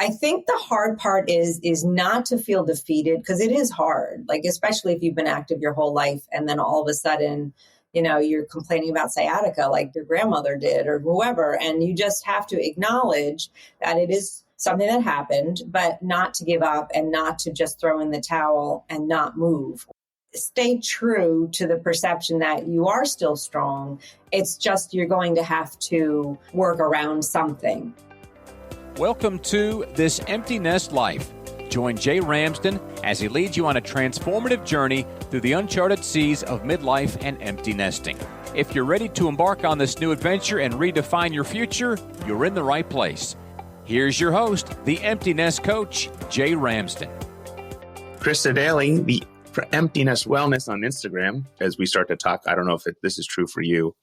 I think the hard part is not to feel defeated, because it is hard, like, especially if you've been active your whole life and then all of a sudden, you're complaining about sciatica like your grandmother did or whoever. And you just have to acknowledge that it is something that happened, but not to give up and not to just throw in the towel and not move. Stay true to the perception that you are still strong. It's just you're going to have to work around something. Welcome to This Empty Nest Life. Join Jay Ramsden as he leads you on a transformative journey through the uncharted seas of midlife and empty nesting. If you're ready to embark on this new adventure and redefine your future, you're in the right place. Here's your host, the Empty Nest Coach, Jay Ramsden. Krista Daley, the Empty Nest Wellness on Instagram. As we start to talk, I don't know if this is true for you,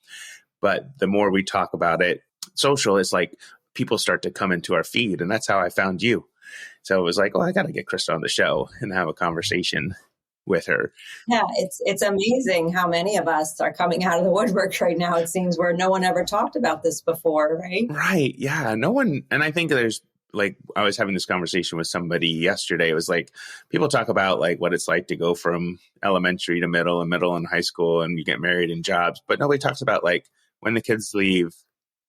but the more we talk about it, social, it's like people start to come into our feed, and that's how I found you. So it was like, I got to get Krista on the show and have a conversation with her. Yeah, it's amazing how many of us are coming out of the woodwork right now. It seems where no one ever talked about this before, right? Right. Yeah. No one. And I think there's like, I was having this conversation with somebody yesterday. It was like, people talk about like what it's like to go from elementary to middle and high school, and you get married and jobs, but nobody talks about like when the kids leave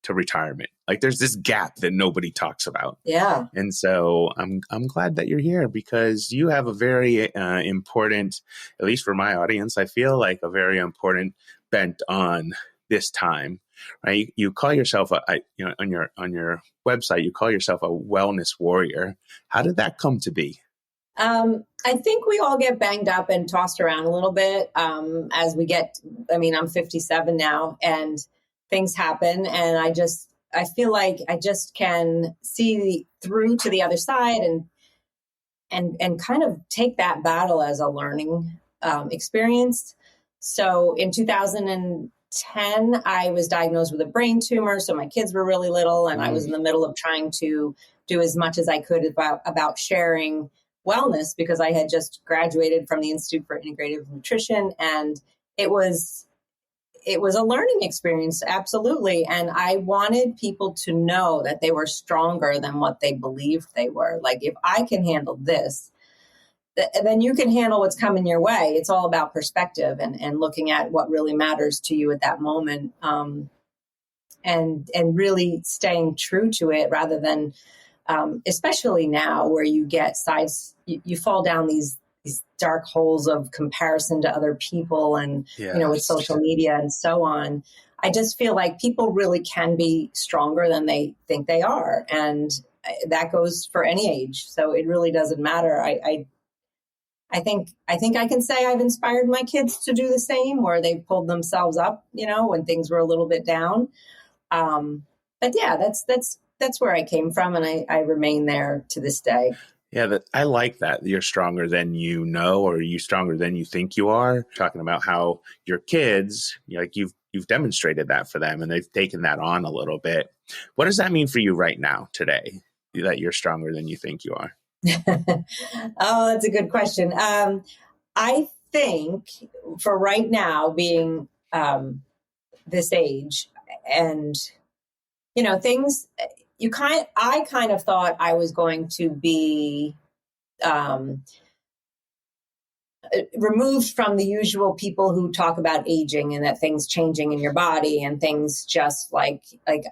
to retirement. Like there's this gap that nobody talks about. Yeah. And so I'm glad that you're here, because you have a very important, at least for my audience, I feel like a very important bent on this time, right? You call yourself on your website, you call yourself a wellness warrior. How did that come to be? I think we all get banged up and tossed around a little bit as we get, I'm 57 now, and things happen, and I feel like I just can see through to the other side and kind of take that battle as a learning experience. So in 2010, I was diagnosed with a brain tumor. So my kids were really little, and I was in the middle of trying to do as much as I could about sharing wellness, because I had just graduated from the Institute for Integrative Nutrition, and it was a learning experience, absolutely. And I wanted people to know that they were stronger than what they believed they were. Like, if I can handle this, then you can handle what's coming your way. It's all about perspective and looking at what really matters to you at that moment, and really staying true to it, rather than, especially now where you get you fall down these dark holes of comparison to other people and, with social media and so on. I just feel like people really can be stronger than they think they are. And that goes for any age. So it really doesn't matter. I think I can say I've inspired my kids to do the same, where they've pulled themselves up, when things were a little bit down. But yeah, that's where I came from. And I remain there to this day. Yeah, I like that. You're stronger than you know, or you're stronger than you think you are. Talking about how your kids, like you've demonstrated that for them, and they've taken that on a little bit. What does that mean for you right now, today, that you're stronger than you think you are? Oh, that's a good question. I think for right now, being this age, and things. I kind of thought I was going to be removed from the usual people who talk about aging and that things changing in your body and things just like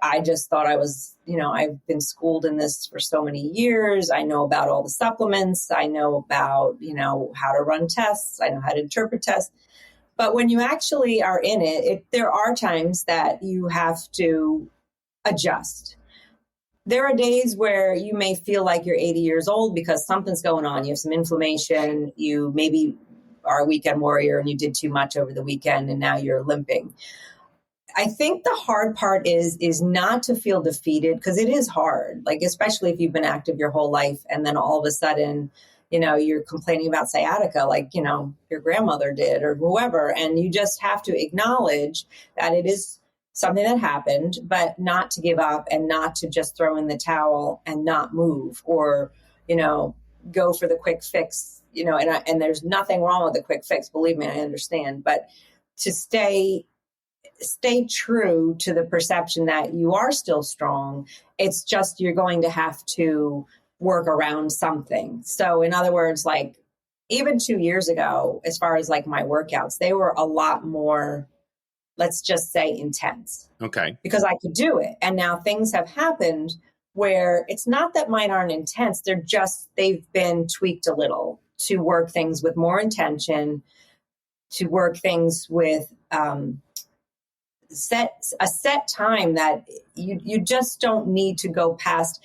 I just thought I was, I've been schooled in this for so many years. I know about all the supplements. I know about, how to run tests. I know how to interpret tests. But when you actually are in it, there are times that you have to adjust. There are days where you may feel like you're 80 years old because something's going on. You have some inflammation. You maybe are a weekend warrior and you did too much over the weekend and now you're limping. I think the hard part is not to feel defeated, because it is hard, like especially if you've been active your whole life and then all of a sudden, you're complaining about sciatica like, your grandmother did or whoever. And you just have to acknowledge that it is something that happened, but not to give up and not to just throw in the towel and not move or, go for the quick fix, and there's nothing wrong with the quick fix. Believe me, I understand, but to stay true to the perception that you are still strong. It's just, you're going to have to work around something. So in other words, like even 2 years ago, as far as like my workouts, they were a lot more, let's just say, intense. Okay. Because I could do it. And now things have happened where it's not that mine aren't intense. They've been tweaked a little to work things with more intention, to work things with a set time that you just don't need to go past.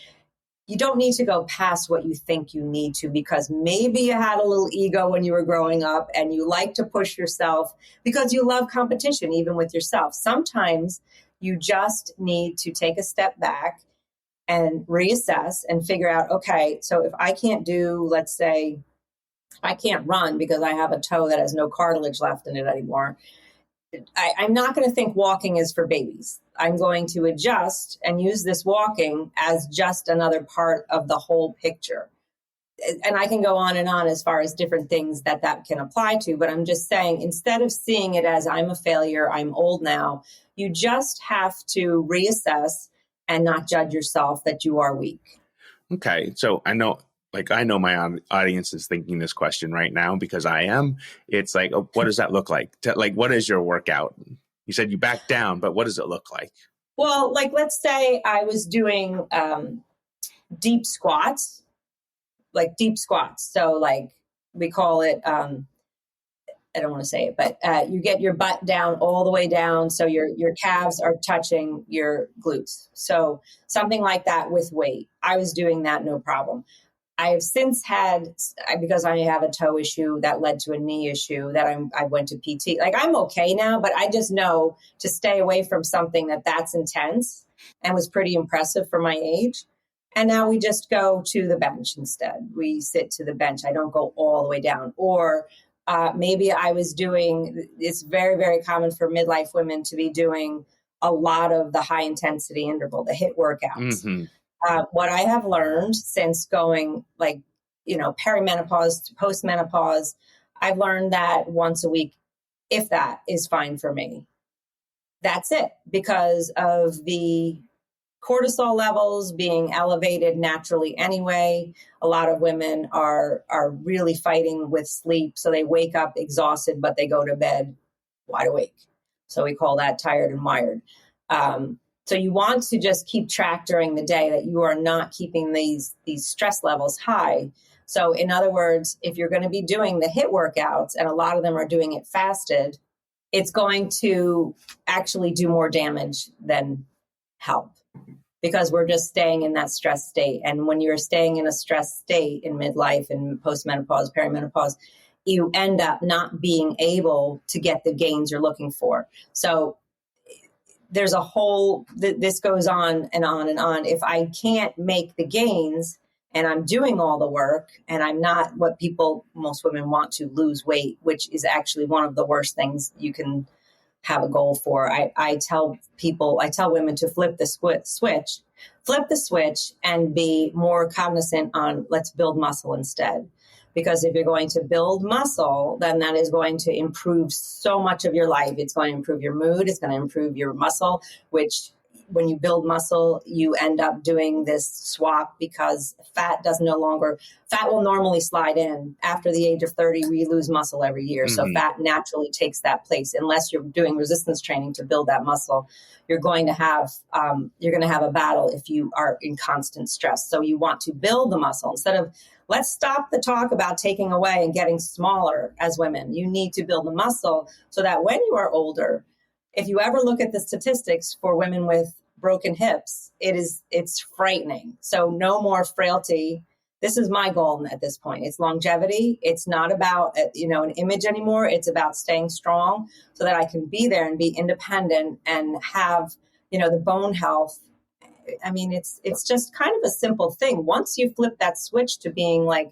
You don't need to go past what you think you need to, because maybe you had a little ego when you were growing up and you like to push yourself because you love competition, even with yourself. Sometimes you just need to take a step back and reassess and figure out, okay, so if I can't do, let's say, I can't run because I have a toe that has no cartilage left in it anymore. I'm not going to think walking is for babies. I'm going to adjust and use this walking as just another part of the whole picture. And I can go on and on as far as different things that can apply to, but I'm just saying, instead of seeing it as I'm a failure, I'm old now, you just have to reassess and not judge yourself that you are weak. Okay. So I know my audience is thinking this question right now, because I am. It's like, oh, what does that look like? Like, what is your workout? You said you back down, but what does it look like? Well, like, let's say I was doing deep squats. So like we call it, I don't want to say it, but you get your butt down all the way down. So your calves are touching your glutes. So something like that with weight. I was doing that, no problem. I have since had, because I have a toe issue that led to a knee issue, that I went to PT. Like, I'm okay now, but I just know to stay away from something that's intense and was pretty impressive for my age. And now we just go to the bench instead. We sit to the bench. I don't go all the way down. Or maybe I was doing, it's very, very common for midlife women to be doing a lot of the high intensity interval, the HIIT workouts. Mm-hmm. What I have learned since going perimenopause to postmenopause, I've learned that once a week, if that is fine for me. That's it, because of the cortisol levels being elevated naturally anyway. A lot of women are really fighting with sleep. So they wake up exhausted, but they go to bed wide awake. So we call that tired and wired. So you want to just keep track during the day that you are not keeping these stress levels high. So in other words, if you're going to be doing the HIIT workouts, and a lot of them are doing it fasted, it's going to actually do more damage than help, because we're just staying in that stress state. And when you're staying in a stress state in midlife and postmenopause, perimenopause, you end up not being able to get the gains you're looking for. So there's a whole, this goes on and on and on. If I can't make the gains and I'm doing all the work and I'm not what most women want to lose weight, which is actually one of the worst things you can have a goal for. I tell women to flip the switch and be more cognizant on, let's build muscle instead. Because if you're going to build muscle, then that is going to improve so much of your life. It's going to improve your mood. It's going to improve your muscle, which when you build muscle, you end up doing this swap, because fat will normally slide in. After the age of 30, we lose muscle every year. Mm-hmm. So fat naturally takes that place. Unless you're doing resistance training to build that muscle, you're going to have a battle if you are in constant stress. So you want to build the muscle instead of, let's stop the talk about taking away and getting smaller as women. You need to build the muscle so that when you are older, if you ever look at the statistics for women with broken hips, it's frightening. So no more frailty. This is my goal at this point. It's longevity. It's not about, an image anymore. It's about staying strong so that I can be there and be independent and have, the bone health. I mean, it's just kind of a simple thing. Once you flip that switch to being like,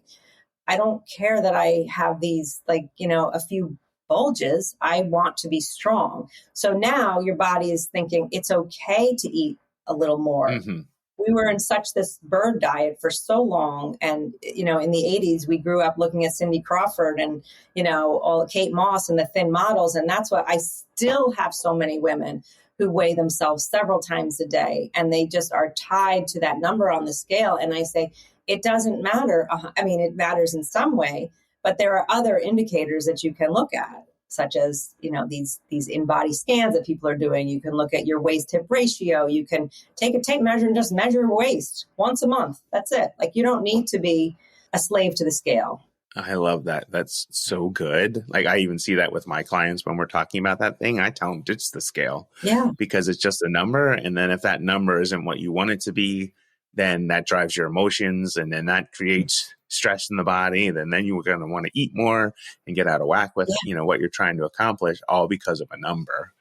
I don't care that I have these, a few bulges. I want to be strong. So now your body is thinking it's okay to eat a little more. Mm-hmm. We were in such this bird diet for so long. And, in the 80s, we grew up looking at Cindy Crawford and, all Kate Moss and the thin models. And that's why I still have so many women who weigh themselves several times a day, and they just are tied to that number on the scale. And I say, it doesn't matter. I mean, it matters in some way, but there are other indicators that you can look at, such as, these in-body scans that people are doing. You can look at your waist-hip ratio. You can take a tape measure and just measure your waist once a month. That's it. Like, you don't need to be a slave to the scale. I love that. That's so good. Like, I even see that with my clients when we're talking about that thing. I tell them, ditch the scale. Yeah. Because it's just a number. And then if that number isn't what you want it to be, then that drives your emotions, and then that creates stress in the body. Then you're going to want to eat more and get out of whack with, what you're trying to accomplish, all because of a number.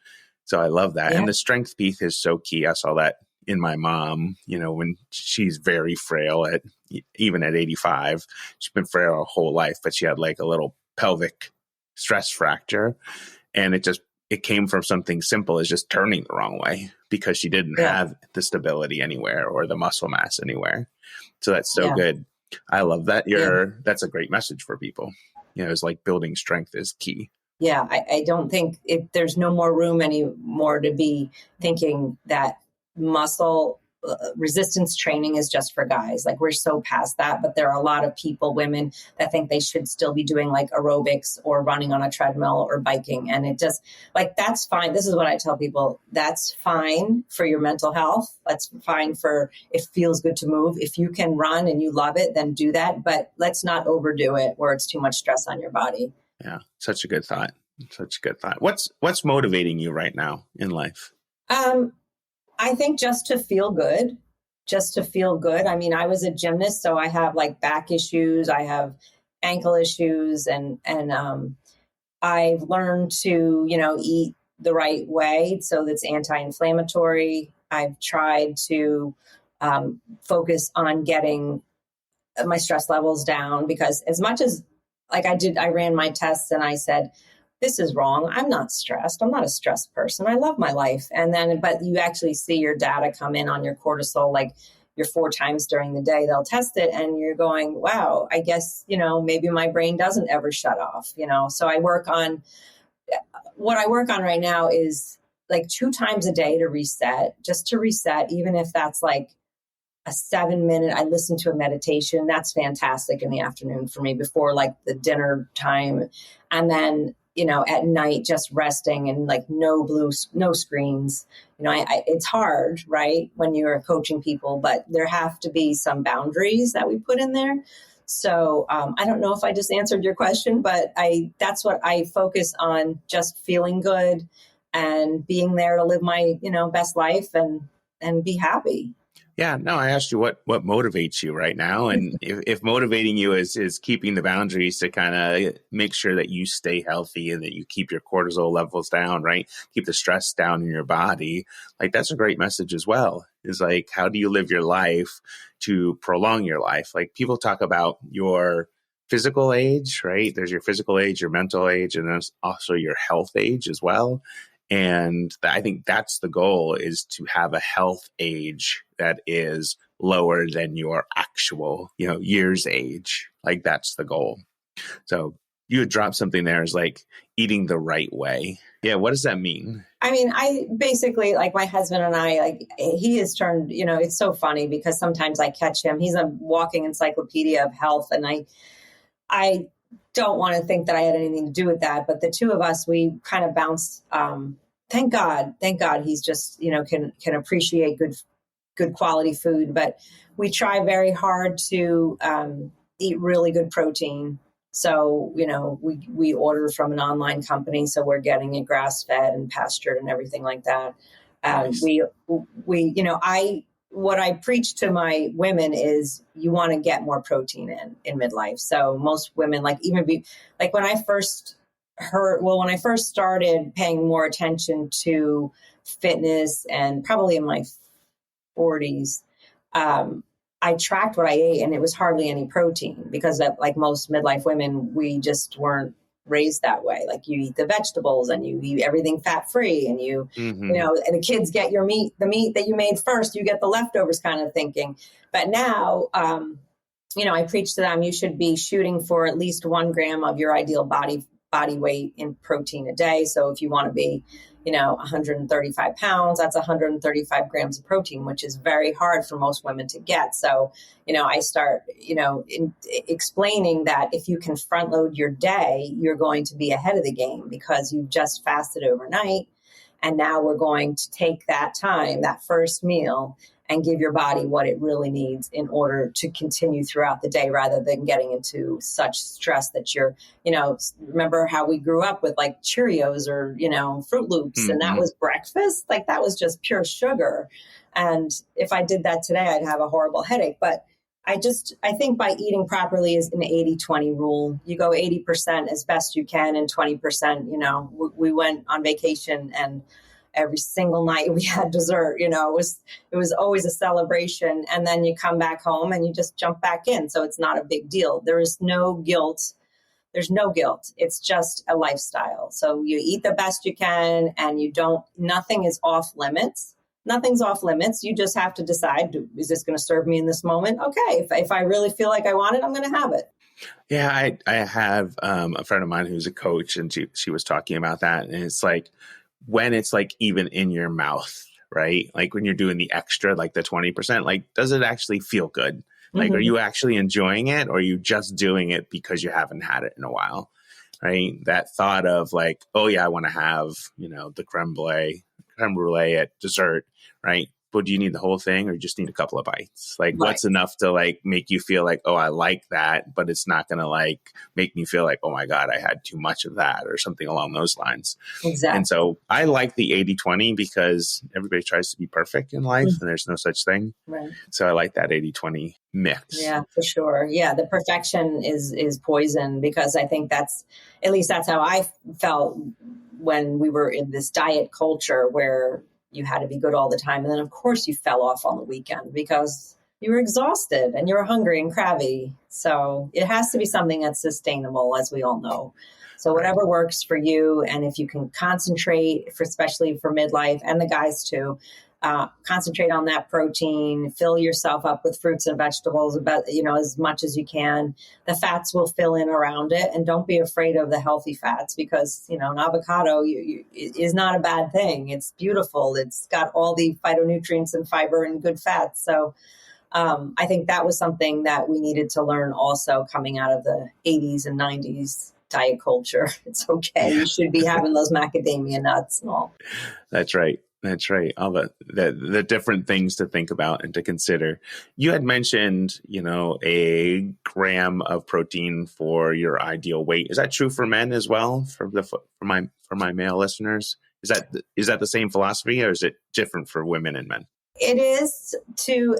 So I love that. Yeah. And the strength piece is so key. I saw that in my mom, when she's very frail even at 85, she's been frail her whole life, but she had like a little pelvic stress fracture. And it came from something simple as just turning the wrong way, because she didn't have the stability anywhere or the muscle mass anywhere. So that's so good. I love that. That's a great message for people. It's like building strength is key. Yeah. I don't think there's no more room anymore to be thinking that muscle resistance training is just for guys. Like, we're so past that, but there are a lot of women that think they should still be doing like aerobics or running on a treadmill or biking. And it just, like, that's fine. This is what I tell people. That's fine for your mental health. That's fine for, it feels good to move. If you can run and you love it, then do that. But let's not overdo it where it's too much stress on your body. Yeah. Such a good thought. What's motivating you right now in life? I think just to feel good. I mean, I was a gymnast, so I have like back issues. I have ankle issues, and I've learned to, eat the right way so that's anti-inflammatory. I've tried to focus on getting my stress levels down, because as much as I ran my tests and I said, this is wrong. I'm not stressed. I'm not a stressed person. I love my life. But you actually see your data come in on your cortisol, like your 4 times during the day, they'll test it and you're going, wow, I guess, maybe my brain doesn't ever shut off, So what I work on right now is like 2 times a day to reset, even if that's like a 7-minute, I listen to a meditation. That's fantastic in the afternoon for me before like the dinner time. And then, at night, just resting and like no screens. It's hard, right, when you're coaching people, but there have to be some boundaries that we put in there. So I don't know if I just answered your question, but that's what I focus on, just feeling good and being there to live my, best life and be happy. Yeah, no, I asked you what motivates you right now. And if motivating you is keeping the boundaries to kind of make sure that you stay healthy and that you keep your cortisol levels down, right? Keep the stress down in your body. Like, that's a great message as well. Is like, how do you live your life to prolong your life? Like, people talk about your physical age, right? There's your physical age, your mental age, and there's also your health age as well. And I think that's the goal, is to have a health age that is lower than your actual, years age. Like, that's the goal. So you had dropped something there, is like eating the right way. Yeah. What does that mean? I mean, I basically, like, my husband and I, like, he has turned, it's so funny because sometimes I catch him. He's a walking encyclopedia of health. And I don't want to think that I had anything to do with that, but the two of us, we kind of bounced. Thank God he's just, can appreciate good quality food, but we try very hard to eat really good protein. So, we order from an online company, so we're getting it grass fed and pastured and everything like that. Nice. What I preach to my women is you want to get more protein in midlife. So most women, when I first started paying more attention to fitness, and probably in my 40s, I tracked what I ate, and it was hardly any protein, because like most midlife women, we just weren't raised that way. Like, you eat the vegetables and you eat everything fat free, and and the kids get the meat that you made first, you get the leftovers kind of thinking. But now, I preach to them, you should be shooting for at least 1 gram of your ideal body weight in protein a day. So if you want to be, 135 pounds, that's 135 grams of protein, which is very hard for most women to get. So, I start, explaining that if you can front load your day, you're going to be ahead of the game because you've just fasted overnight. And now we're going to take that time, that first meal, and give your body what it really needs in order to continue throughout the day rather than getting into such stress that you're, remember how we grew up with like Cheerios or, Fruit Loops, and that was breakfast. Like that was just pure sugar. And if I did that today, I'd have a horrible headache. But I think by eating properly is an 80-20 rule. You go 80% as best you can and 20%, we went on vacation and every single night we had dessert, it was always a celebration. And then you come back home and you just jump back in. So it's not a big deal. There is no guilt. There's no guilt. It's just a lifestyle. So you eat the best you can and nothing is off limits. Nothing's off limits. You just have to decide, is this going to serve me in this moment? Okay. If I really feel like I want it, I'm going to have it. Yeah, I have a friend of mine who's a coach, and she was talking about that. And it's like, when it's like even in your mouth, right? Like when you're doing the extra, like the 20%, like, does it actually feel good? Like, are you actually enjoying it, or are you just doing it because you haven't had it in a while? Right. That thought of like, oh yeah, I want to have, the creme brulee at dessert. Right. But do you need the whole thing, or you just need a couple of bites? Like, what's enough to like make you feel like, oh, I like that, but it's not going to like make me feel like, oh my God, I had too much of that, or something along those lines. Exactly. And so I like the 80-20 because everybody tries to be perfect in life, and there's no such thing. Right. So I like that 80-20 mix. Yeah, for sure. Yeah. The perfection is poison, because I think that's how I felt when we were in this diet culture where you had to be good all the time. And then of course you fell off on the weekend because you were exhausted and you were hungry and crabby. So it has to be something that's sustainable, as we all know. So whatever works for you. And if you can concentrate, especially for midlife and the guys too, concentrate on that protein, fill yourself up with fruits and vegetables as much as you can. The fats will fill in around it, and don't be afraid of the healthy fats, because, an avocado is not a bad thing. It's beautiful. It's got all the phytonutrients and fiber and good fats. So I think that was something that we needed to learn also coming out of the 80s and 90s diet culture. It's okay. You should be having those macadamia nuts and all. That's right. That's right. All the different things to think about and to consider. You had mentioned, a gram of protein for your ideal weight. Is that true for men as well? For my male listeners, is that the same philosophy, or is it different for women and men? It is to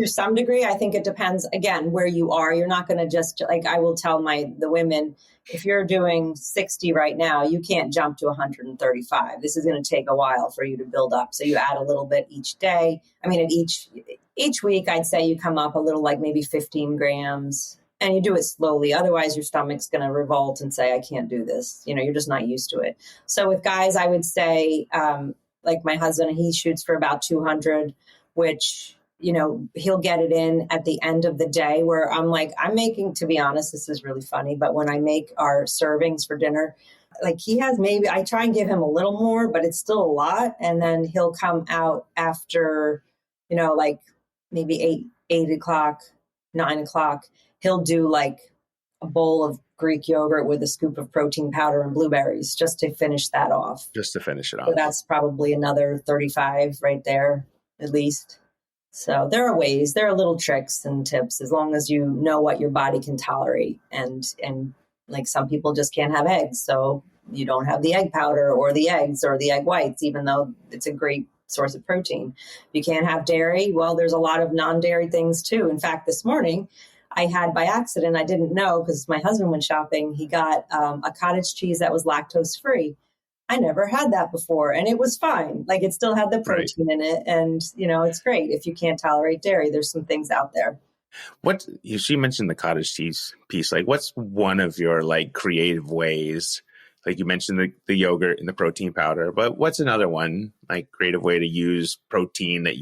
some degree. I think it depends, again, where you are. You're not going to just, like, I will tell the women, if you're doing 60 right now, you can't jump to 135. This is going to take a while for you to build up. So you add a little bit each day. I mean, at each week, I'd say you come up a little, like maybe 15 grams, and you do it slowly. Otherwise, your stomach's going to revolt and say, I can't do this. You're just not used to it. So with guys, I would say, like my husband, he shoots for about 200, which, he'll get it in at the end of the day, where I'm making, to be honest, this is really funny, but when I make our servings for dinner, like he has I try and give him a little more, but it's still a lot. And then he'll come out after, like maybe 8 o'clock, 9 o'clock, he'll do like a bowl of Greek yogurt with a scoop of protein powder and blueberries just to finish that off. Just to finish it off. So that's probably another 35 right there, at least. So there are little tricks and tips, as long as you know what your body can tolerate. And like some people just can't have eggs, so you don't have the egg powder or the eggs or the egg whites, even though it's a great source of protein. You can't have dairy. Well, there's a lot of non-dairy things too. In fact, this morning, I had by accident, I didn't know because my husband went shopping. He got a cottage cheese that was lactose free. I never had that before, and it was fine. Like, it still had the protein in it, and it's great. If you can't tolerate dairy, there's some things out there. She mentioned the cottage cheese piece. Like, what's one of your like creative ways? Like you mentioned the yogurt and the protein powder, but what's another one, like creative way to use protein that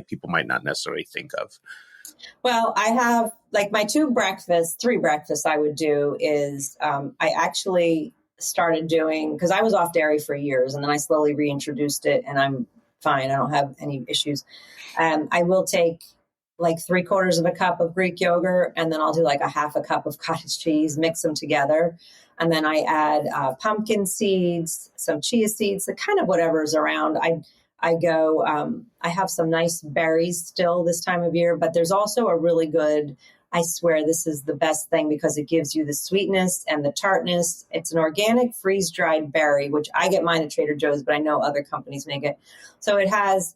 people might not necessarily think of? Well, I have like my three breakfasts I would do is I actually started doing, because I was off dairy for years and then I slowly reintroduced it and I'm fine. I don't have any issues. I will take like 3/4 of a cup of Greek yogurt, and then I'll do like a half a cup of cottage cheese, mix them together. And then I add pumpkin seeds, some chia seeds, the kind of whatever's around. I have some nice berries still this time of year, but there's also a really good, I swear this is the best thing because it gives you the sweetness and the tartness. It's an organic freeze-dried berry, which I get mine at Trader Joe's, but I know other companies make it. So it has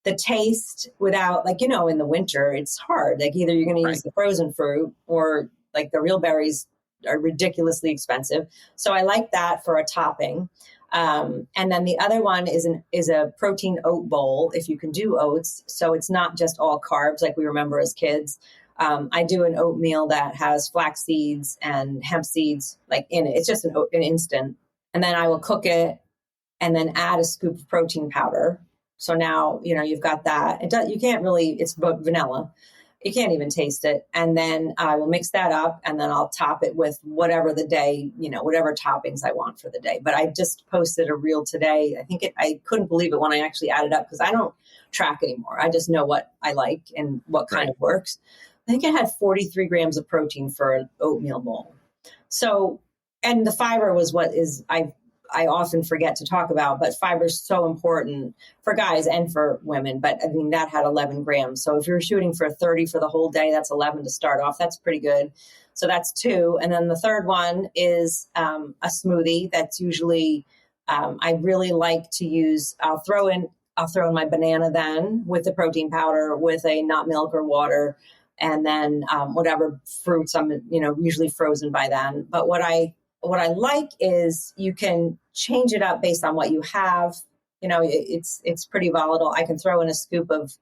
the taste without, like, in the winter, it's hard. Like either you're going to use the frozen fruit or like the real berries are ridiculously expensive. So I like that for a topping. And then the other one is a protein oat bowl, if you can do oats. So it's not just all carbs like we remember as kids. I do an oatmeal that has flax seeds and hemp seeds like in it. It's just an instant. And then I will cook it and then add a scoop of protein powder. So now, you've got that. You can't really, it's vanilla. You can't even taste it. And then I will mix that up and then I'll top it with whatever the day, whatever toppings I want for the day. But I just posted a reel today. I couldn't believe it when I actually added up because I don't track anymore. I just know what I like and what kind of works. I think I had 43 grams of protein for an oatmeal bowl. So, and the fiber was I often forget to talk about, but fiber is so important for guys and for women. But that had 11 grams. So if you're shooting for 30 for the whole day, that's 11 to start off. That's pretty good. So that's 2. And then the third one is a smoothie. That's usually, I really like to use, I'll throw in my banana then with the protein powder with a nut milk or water. And then whatever fruits I'm, usually frozen by then. But what I like is you can change it up based on what you have. It's pretty volatile. I can throw in a scoop of,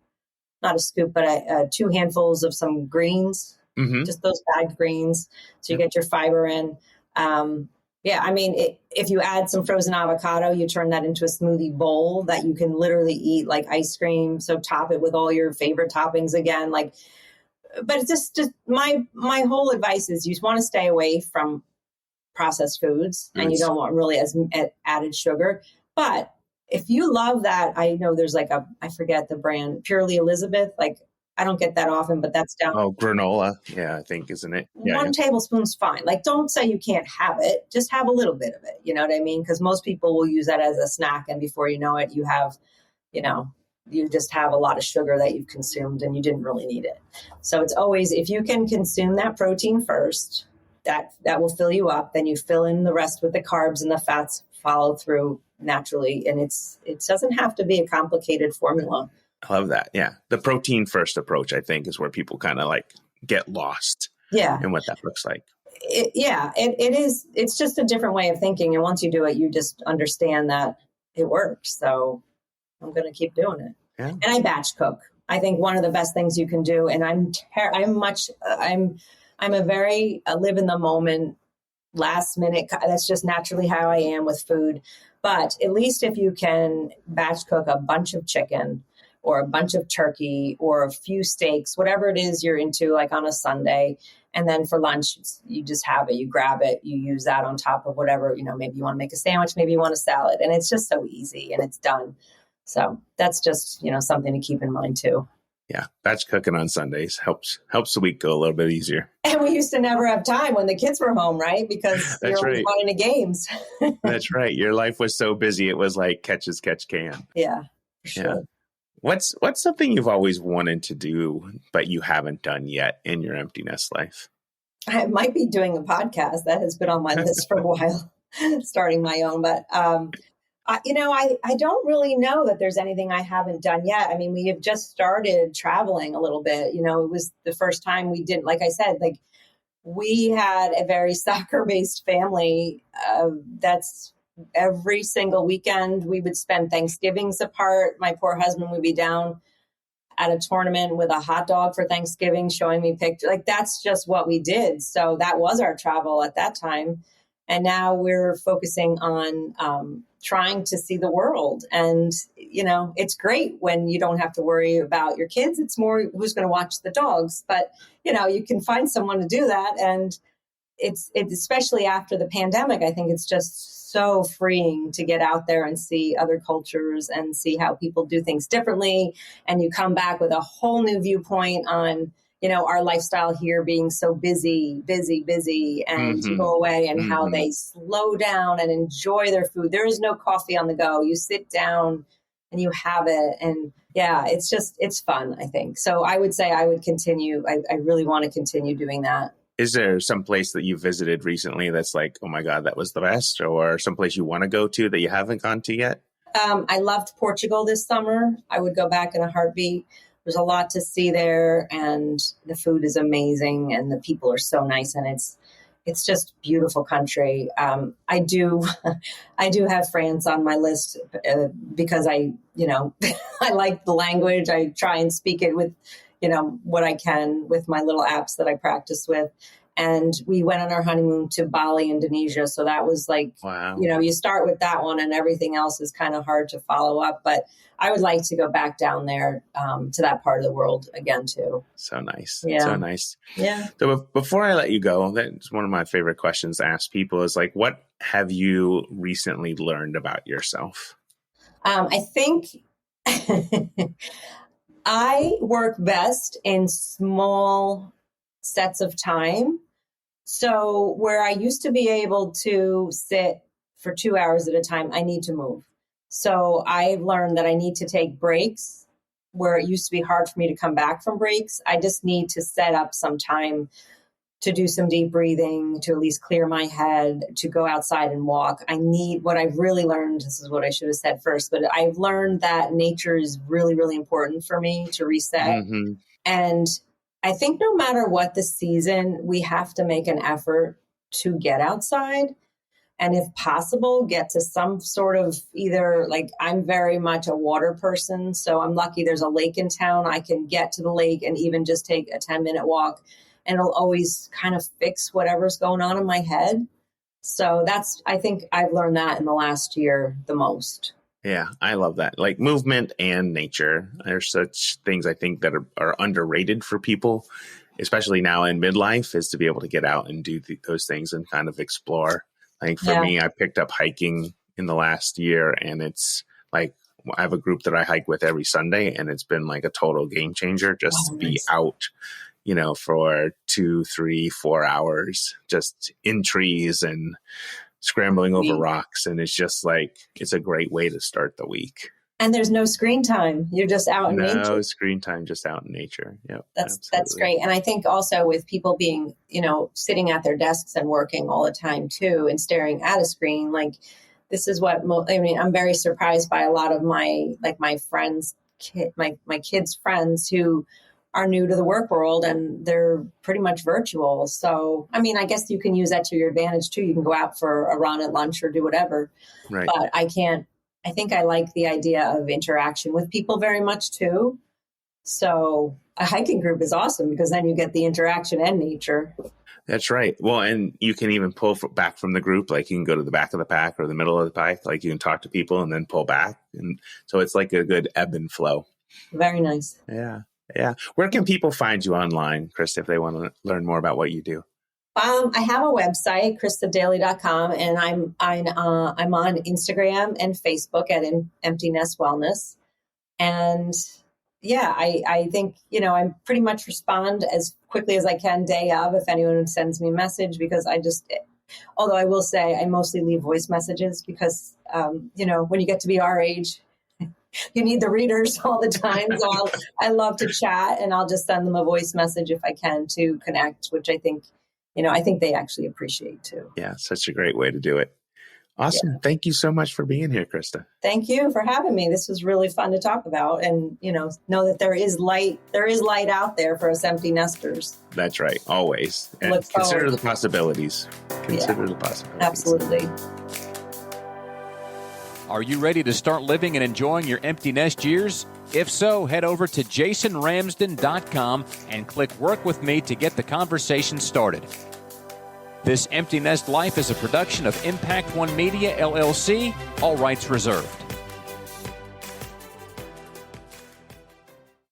not a scoop, but 2 handfuls of some greens, just those bagged greens. So you get your fiber in. If you add some frozen avocado, you turn that into a smoothie bowl that you can literally eat like ice cream. So top it with all your favorite toppings again. But it's just my whole advice is you want to stay away from processed foods and you don't want really as added sugar. But if you love that, I know there's I forget the brand, Purely Elizabeth. I don't get that often, but that's down. Oh, granola. Yeah, I think, isn't it? Yeah, 1 tablespoon's fine. Don't say you can't have it. Just have a little bit of it. You know what I mean? Because most people will use that as a snack. And before you know it, you have, you just have a lot of sugar that you've consumed and you didn't really need it. So it's always, if you can consume that protein first, that will fill you up. Then you fill in the rest with the carbs and the fats follow through naturally. And it doesn't have to be a complicated formula. I love that. Yeah. The protein first approach, I think, is where people kind of get lost in what that looks like. It is. It's just a different way of thinking. And once you do it, you just understand that it works. So I'm going to keep doing it. Yeah. And I batch cook. I think one of the best things you can do. And I'm a very live in the moment, last minute. That's just naturally how I am with food. But at least if you can batch cook a bunch of chicken or a bunch of turkey or a few steaks, whatever it is you're into, like on a Sunday. And then for lunch, you just have it, you grab it, you use that on top of whatever, maybe you want to make a sandwich, maybe you want a salad. And it's just so easy and it's done. So that's just, something to keep in mind too. Yeah, batch cooking on Sundays helps the week go a little bit easier. And we used to never have time when the kids were home, right? Because you're always playing the games. That's right. Your life was so busy. It was like catch as catch can. Yeah, for sure. Yeah. What's something you've always wanted to do, but you haven't done yet in your empty nest life? I might be doing a podcast. That has been on my list for a while, starting my own. But I don't really know that there's anything I haven't done yet. I mean, we have just started traveling a little bit. It was the first time we didn't, like I said, we had a very soccer-based family. That's every single weekend we would spend Thanksgivings apart. My poor husband would be down at a tournament with a hot dog for Thanksgiving, showing me pictures. That's just what we did. So that was our travel at that time. And now we're focusing on trying to see the world. And, it's great when you don't have to worry about your kids. It's more who's going to watch the dogs. But, you can find someone to do that. And it's especially after the pandemic, I think it's just so freeing to get out there and see other cultures and see how people do things differently. And you come back with a whole new viewpoint on, our lifestyle here being so busy, and to go away and how they slow down and enjoy their food. There is no coffee on the go. You sit down and you have it. And yeah, it's fun, I think. So I would say I would continue. I really want to continue doing that. Is there some place that you visited recently that's like, oh my God, that was the best, or some place you want to go to that you haven't gone to yet? I loved Portugal this summer. I would go back in a heartbeat. There's a lot to see there, and the food is amazing, and the people are so nice, and it's just beautiful country. I do have France on my list because I like the language. I try and speak it with, what I can with my little apps that I practice with. And we went on our honeymoon to Bali, Indonesia. So that was like, wow. You start with that one and everything else is kind of hard to follow up. But I would like to go back down there to that part of the world again, too. So nice. Yeah. So nice. Yeah. So before I let you go, that's one of my favorite questions to ask people is like, what have you recently learned about yourself? I think I work best in small sets of time. So where I used to be able to sit for 2 hours at a time, I need to move. So I've learned that I need to take breaks where it used to be hard for me to come back from breaks. I just need to set up some time to do some deep breathing, to at least clear my head, to go outside and walk. What I've really learned, this is what I should have said first, but I've learned that nature is really, really important for me to reset. Mm-hmm. And I think no matter what the season, we have to make an effort to get outside. And if possible, get to some sort of either, like, I'm very much a water person. So I'm lucky there's a lake in town. I can get to the lake and even just take a 10-minute walk. And it'll always kind of fix whatever's going on in my head. So I think I've learned that in the last year the most. Yeah, I love that. Like movement and nature are such things I think that are underrated for people, especially now in midlife, is to be able to get out and do those things and kind of explore. I think for me, I picked up hiking in the last year, and it's like I have a group that I hike with every Sunday, and it's been like a total game changer just to be out, for 2, 3, 4 hours, just in trees and scrambling over rocks. And it's just like, it's a great way to start the week. And there's no screen time. You're just out in nature. No screen time, just out in nature. Yep, that's great. And I think also with people being, sitting at their desks and working all the time too, and staring at a screen, like this is what, I'm very surprised by a lot of my friends, my kids' friends who are new to the work world, and they're pretty much virtual. So, I guess you can use that to your advantage too. You can go out for a run at lunch or do whatever. Right. But I think I like the idea of interaction with people very much too. So a hiking group is awesome because then you get the interaction and nature. That's right. Well, and you can even pull back from the group. Like you can go to the back of the pack or the middle of the pack. Like you can talk to people and then pull back. And so it's like a good ebb and flow. Very nice. Yeah. Yeah. Where can people find you online, Krista, if they want to learn more about what you do? I have a website, kristadailey.com, and I'm on Instagram and Facebook at Empty Nest Wellness. And yeah, I think, I pretty much respond as quickly as I can day of if anyone sends me a message, because although I will say I mostly leave voice messages because, when you get to be our age, you need the readers all the time. So I love to chat, and I'll just send them a voice message if I can to connect, which I think they actually appreciate too. Yeah, such a great way to do it. Awesome. Yeah. Thank you so much for being here, Krista. Thank you for having me. This was really fun to talk about, and know that there is light out there for us empty nesters. That's right. Always. And consider the possibilities. Consider the possibilities. Absolutely. Are you ready to start living and enjoying your empty nest years? If so, head over to jasonramsden.com and click Work With Me to get the conversation started. This Empty Nest Life is a production of Impact One Media, LLC, all rights reserved.